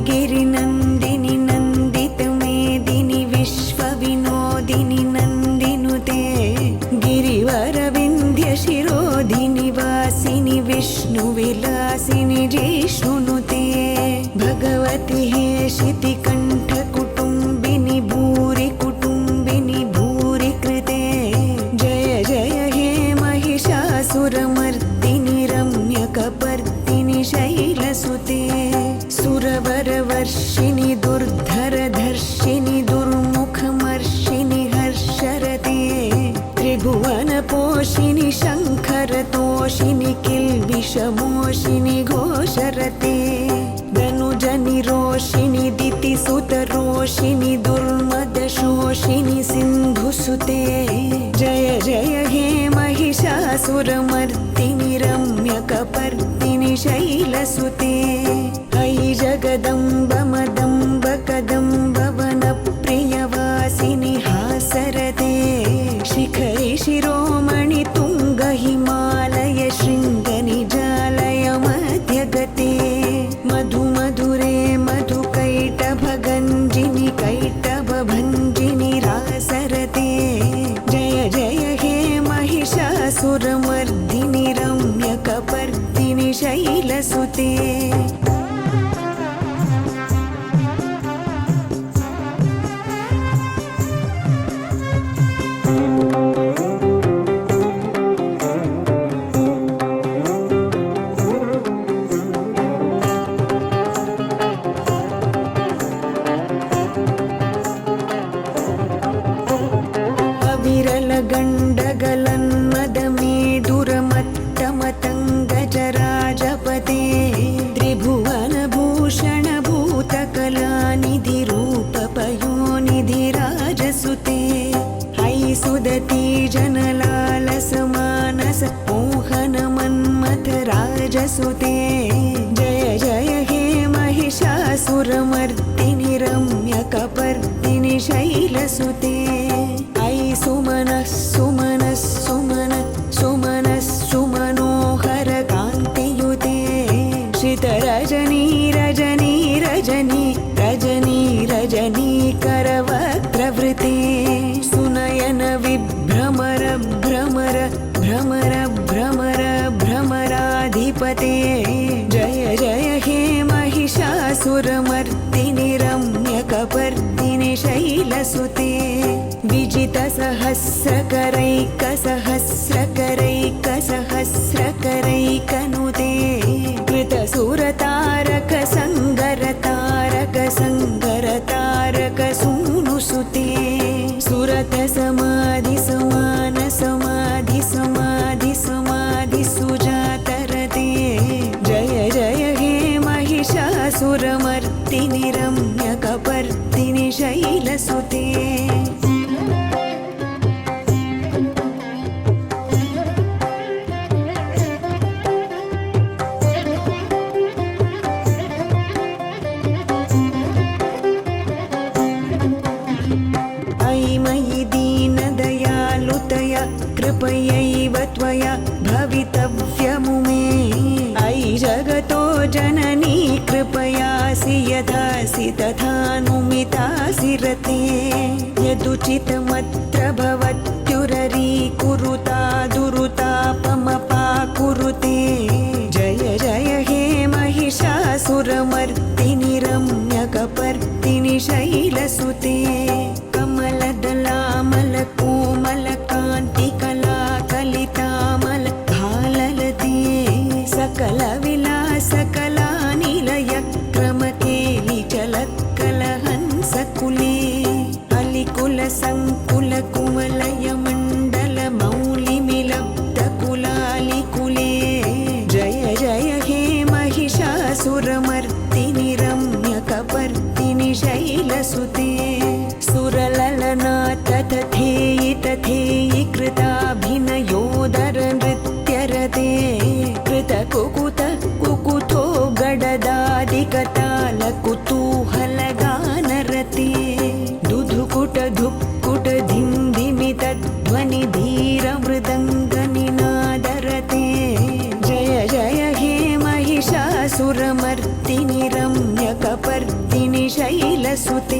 गिरिनन्दिनि नन्दितमेदिनि विश्वविनोदिनि नन्दिनुते गिरिवरविन्ध्यशिरोधिनि वासिनि विष्णुविलासिनि जिष्णुनुते भगवति हेशितिकण्ठकुटुम्बिनि भूरि कुटुम्बिनि भूरि कृते जय जय हे महिषासुरमर्दिनि रम्यकपर्दिनि शैलसुते सुरवरवर्षिणि दुर्धरधर्षिणि दुर्मुखमर्षिणि हर्षरते त्रिभुवनपोषिणि शङ्खरतोषिणि किल्बिषमोषिणि घोषरते धनुजनिरोषिणि दितिसुतरोषिणि दुर्मदशोषिणि सिन्धुसुते जय जय हे महिषासुरमर्दिनि रम्यकपर्दिनि शैलसुते अयि जगदम्ब मदम्ब कदम्ब वनप्रियवासिनि हासरते शिखरि शिरोमणि तुङ्ग हिमालय शृङ्गनिजालय मध्यगते मधु मधुरे मधुकैटभगञ्जिनि कैटभभञ्जिनि रासरते जय जय हे महिषासुरमर्दिनि रम्यकपर्दिनि शैलसुते गण्डगलन्मदमेदुरमत्तमतङ्गजराजपते त्रिभुवनभूषणभूतकलानिधिरूपपयोनिधिराजसुते अयि सुदती जनलालसमानस मोहनमन्मथराजसुते जय जय हे महिषासुरमर्दिनि रम्यकपर्दिनि शैलसुते अयि सुमनः सुमनः सुमनः सुमनः सुमनोहर कान्तियुते श्रितरजनी रजनी रजनी रजनी रजनी करवक्त्रवृते सुनयन विभ्रमर भ्रमर भ्रमर भ्रमर भ्रमराधिपते जय जय हे महिषासुरमर्दिनि रम्यकपर्दिनि शैलसुते विजितसहस्रकरैकसहस्रकरैकसहस्रकरैकनुते कृतसुरतारक संगरतारक संगरतारक सूनुसुते सुरत समाधि समान समाधि समाधि समाधि सुजातरते जय जय हे महिषासुरमर्दिनि रम्यकपर्दिनि शैलसुते कृपयैव त्वया भवितव्यमुमे अयि जगतो जननी कृपयासि यथासि तथानुमितासि रते यदुचितमत्र भवत्युररीकुरुता दुरुतापमपाकुरुते जय जय हे महिषासुरमर्दिनि रम्यकपर्दिनि शैलसुते कमलदलामलकोमलकान्तिकलाकलितामल भाललते सकलविलासकलानिलयक्रमकेलिचलत्कलहंसकुले अलिकुलसङ्कुलकुवलयमण्डलमौलिमिलब्धकुलालिकुले जय जय हे महिषासुरमर्दिनि रम्यकपर्दिनि शैलसुते सुरललना तथेयि तथेयि कृताभिनयोदर नृत्यरते कृतकुकुत कुकुतो गडदादिकतालकुतूहलगानरते दुधुकुट धुक्कुट धिन्धिमि तद्ध्वनि धीरमृदङ्गनिनादरते जय जय हे महिषासुरमर्दिनि रम्यकपर्दिनि शैलसुते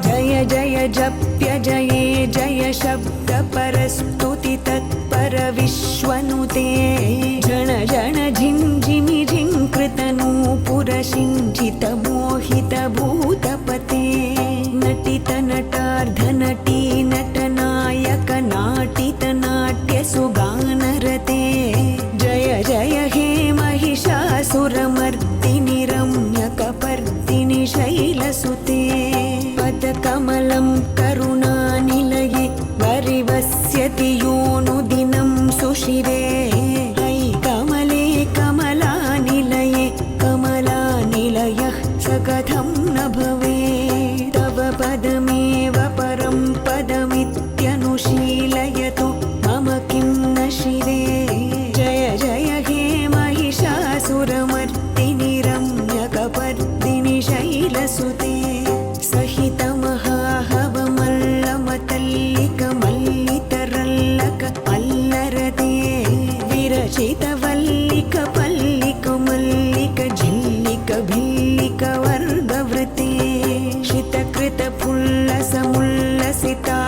जय जय जप्य जये जय शब्द परस्तुति तत्पर विश्वनुते जन जन झिं झिमि झिंकृत नूपुर सिञ्चित मोहित भूतपते नटित नटार्ध नटी नटनायक नाटित नाट्य सुगानरते जय जय हे महिषासुरमर्दिनि रम्यकपर्दिनि शैलसुते पदकमलं करुणानिलये वरिवस्यति योऽनुदिनं सुशिरे अयि कमले कमलानिलये कमलानिलयः स कथं न भवेत् तव पदमेव परं पदमित्यनुशीलयतु मम किं न शिरे जय जय हे महिषासुरमर्दिनि रम्यकपर्दिनि शैलसुते सहितमहाहवमल्लमतल्लिकमल्लितरल्लक अल्लरते विरचितवल्लिक पल्लिक मल्लिक झिल्लिक भिल्लिक वर्गवृते शितकृत फुल्लसमुल्लसिता